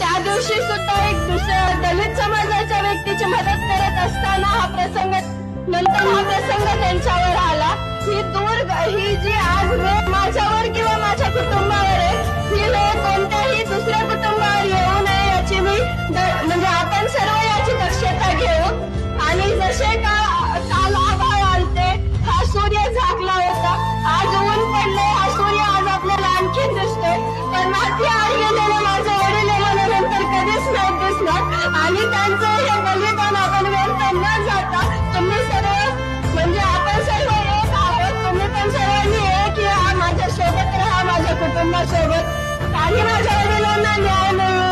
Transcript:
त्या दिवशी सुद्धा एक दुसऱ्या दलित समाजाच्या व्यक्तीची मदत करत असताना हा प्रसंग त्यांच्यावर आला। ही जी आज वेळ माझ्यावर किंवा माझ्या कुटुंबावर आहे, ही वेळ कोणत्याही दुसऱ्या कुटुंबावर येऊ नये याची मी म्हणजे आपण सर्व याची दक्षता घेऊ। आणि जसे काल आभाळ आलते, हा सूर्य झाकला होता, आज ऊन पडले, हा सूर्य आज आपल्याला आणखीन दिसतोय, पण माती आड गेलेलं माझं वडील नंतर कधीच नाही दिसणार। आणि त्यांचं हे बलिदान आपण व्यर्थ न जाता तुम्ही सर्व म्हणजे आपण सर्व एक आहोत, तुम्ही पण सर्वांनी एक या, माझ्या सोबत राहा, माझ्या कुटुंबासोबत, आणि माझ्या वडिलांना न्याय मिळवून